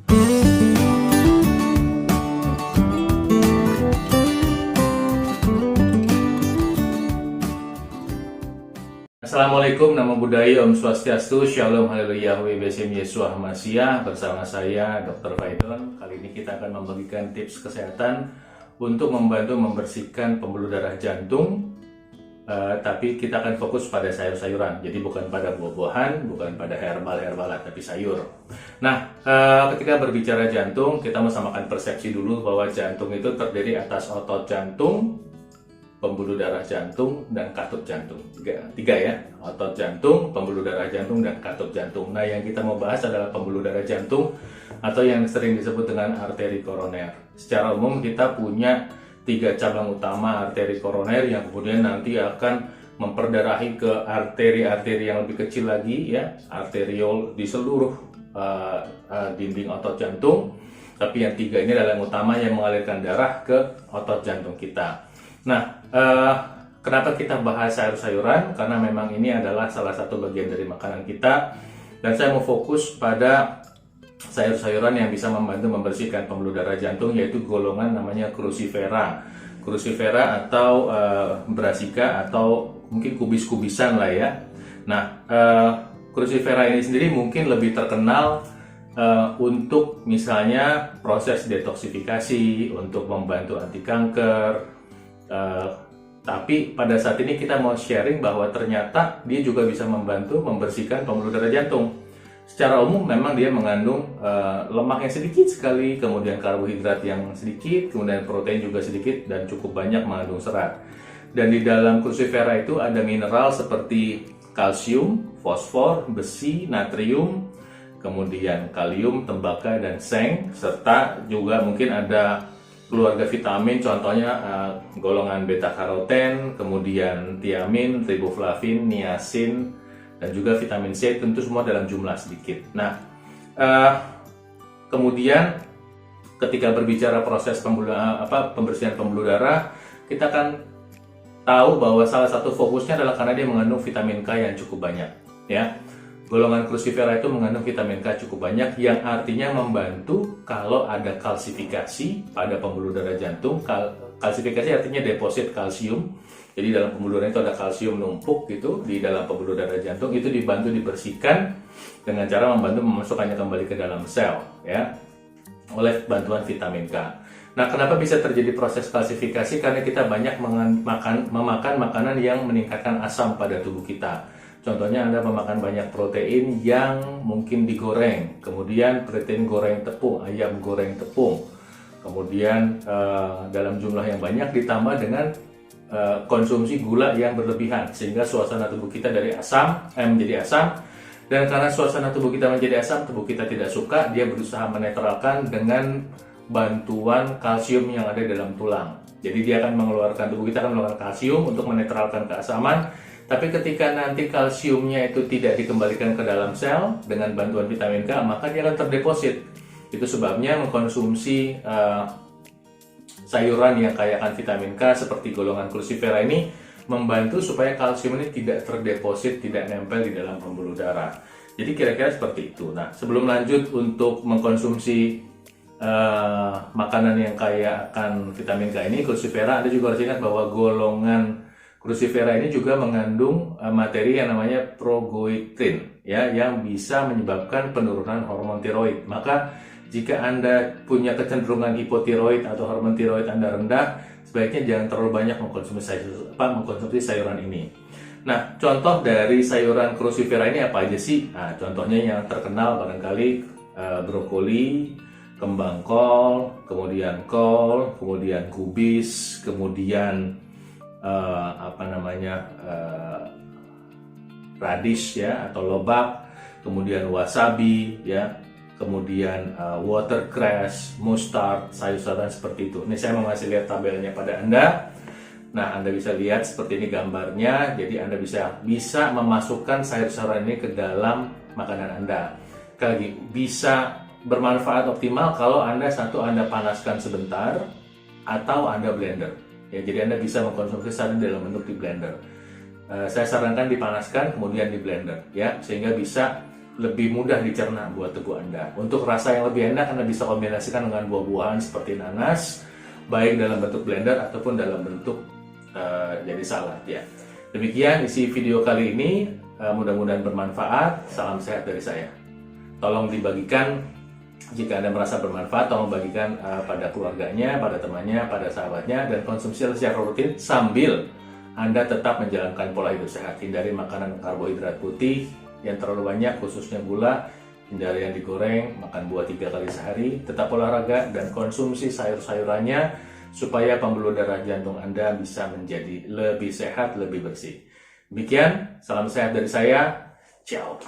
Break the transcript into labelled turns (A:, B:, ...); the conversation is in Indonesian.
A: Assalamualaikum, Namo Buddhaya, Om Swastiastu, Shalom, Haleluya, Webesim Yesua Masya. Bersama saya Dr. Faidon. Kali ini kita akan membagikan tips kesehatan untuk membantu membersihkan pembuluh darah jantung. Tapi kita akan fokus pada sayur-sayuran. Jadi bukan pada buah-buahan, bukan pada herbal-herbalan, tapi sayur. Nah, ketika berbicara jantung, kita mau samakan persepsi dulu bahwa jantung itu terdiri atas otot jantung, pembuluh darah jantung, dan katup jantung. Tiga ya, otot jantung, pembuluh darah jantung, dan katup jantung. Nah, yang kita mau bahas adalah pembuluh darah jantung atau yang sering disebut dengan arteri koroner. Secara umum kita punya 3 cabang utama arteri koroner yang kemudian nanti akan memperdarahi ke arteri-arteri yang lebih kecil lagi ya, arteriol di seluruh dinding otot jantung. Tapi yang 3 ini adalah yang utama yang mengalirkan darah ke otot jantung kita. Nah, kenapa kita bahas sayur-sayuran? Karena memang ini adalah salah satu bagian dari makanan kita. Dan saya mau fokus pada sayur-sayuran yang bisa membantu membersihkan pembuluh darah jantung, yaitu golongan namanya Crucifera. Crucifera atau Brassica atau mungkin kubis-kubisan lah ya. Nah, Crucifera ini sendiri mungkin lebih terkenal untuk misalnya proses detoksifikasi, untuk membantu anti kanker. Tapi pada saat ini kita mau sharing bahwa ternyata dia juga bisa membantu membersihkan pembuluh darah jantung. Secara umum memang dia mengandung lemak yang sedikit sekali, kemudian karbohidrat yang sedikit, kemudian protein juga sedikit, dan cukup banyak mengandung serat. Dan di dalam Crucifera itu ada mineral seperti kalsium, fosfor, besi, natrium, kemudian kalium, tembaga, dan seng, serta juga mungkin ada keluarga vitamin, contohnya golongan beta karoten, kemudian tiamin, riboflavin, niacin, dan juga vitamin C, tentu semua dalam jumlah sedikit. Nah, kemudian ketika berbicara proses pembersihan pembuluh darah, kita akan tahu bahwa salah satu fokusnya adalah karena dia mengandung vitamin K yang cukup banyak, ya. Golongan Crucifera itu mengandung vitamin K cukup banyak, yang artinya membantu kalau ada kalsifikasi pada pembuluh darah jantung. Kalsifikasi artinya deposit kalsium. Jadi dalam pembuluh darah itu ada kalsium numpuk gitu di dalam pembuluh darah jantung, itu dibantu dibersihkan dengan cara membantu memasukkannya kembali ke dalam sel ya, oleh bantuan vitamin K. Nah, kenapa bisa terjadi proses kalsifikasi? Karena kita banyak memakan makanan yang meningkatkan asam pada tubuh kita. Contohnya Anda memakan banyak protein yang mungkin digoreng, kemudian protein goreng tepung, ayam goreng tepung, kemudian dalam jumlah yang banyak ditambah dengan konsumsi gula yang berlebihan, sehingga suasana tubuh kita dari asam menjadi asam. Dan karena suasana tubuh kita menjadi asam, tubuh kita tidak suka, dia berusaha menetralkan dengan bantuan kalsium yang ada dalam tulang. Jadi dia akan tubuh kita akan mengeluarkan kalsium untuk menetralkan keasaman. Tapi ketika nanti kalsiumnya itu tidak dikembalikan ke dalam sel dengan bantuan vitamin K, maka dia akan terdeposit. Itu sebabnya mengkonsumsi sayuran yang kaya akan vitamin K seperti golongan Crucifera ini membantu supaya kalsium ini tidak terdeposit, tidak nempel di dalam pembuluh darah. Jadi kira-kira seperti itu. Nah, sebelum lanjut untuk mengkonsumsi makanan yang kaya akan vitamin K ini, Crucifera, Anda juga harus ingat bahwa golongan Crucifera ini juga mengandung materi yang namanya progoitrin ya, yang bisa menyebabkan penurunan hormon tiroid. Maka jika Anda punya kecenderungan hipotiroid atau hormon tiroid Anda rendah, sebaiknya jangan terlalu banyak mengkonsumsi sayuran ini. Nah, contoh dari sayuran Crucifera ini apa aja sih? Nah, contohnya yang terkenal barangkali brokoli, kembang kol, kemudian kubis, kemudian radish ya atau lobak, kemudian wasabi ya, kemudian watercress, mustard, sayur-sayuran seperti itu. Ini saya mau ngasih lihat tabelnya pada Anda. Nah, Anda bisa lihat seperti ini gambarnya. Jadi Anda bisa memasukkan sayur-sayuran ini ke dalam makanan Anda. Sekali lagi, bisa bermanfaat optimal kalau Anda panaskan sebentar atau Anda blender. Ya, jadi Anda bisa mengkonsumsi sayur dalam bentuk di blender. Saya sarankan dipanaskan kemudian di blender ya, sehingga bisa lebih mudah dicerna buat tubuh Anda. Untuk rasa yang lebih enak, Anda bisa kombinasikan dengan buah-buahan seperti nanas, baik dalam bentuk blender ataupun dalam bentuk jadi salad ya. Demikian isi video kali ini, mudah-mudahan bermanfaat. Salam sehat dari saya. Tolong dibagikan jika Anda merasa bermanfaat, tolong bagikan pada keluarganya, pada temannya, pada sahabatnya, dan konsumsi secara rutin sambil Anda tetap menjalankan pola hidup sehat. Hindari makanan karbohidrat putih yang terlalu banyak, khususnya gula. Hindari yang digoreng, makan buah 3 kali sehari, tetap olahraga, dan konsumsi sayur-sayurannya supaya pembuluh darah jantung Anda bisa menjadi lebih sehat, lebih bersih. Demikian, salam sehat dari saya. Ciao.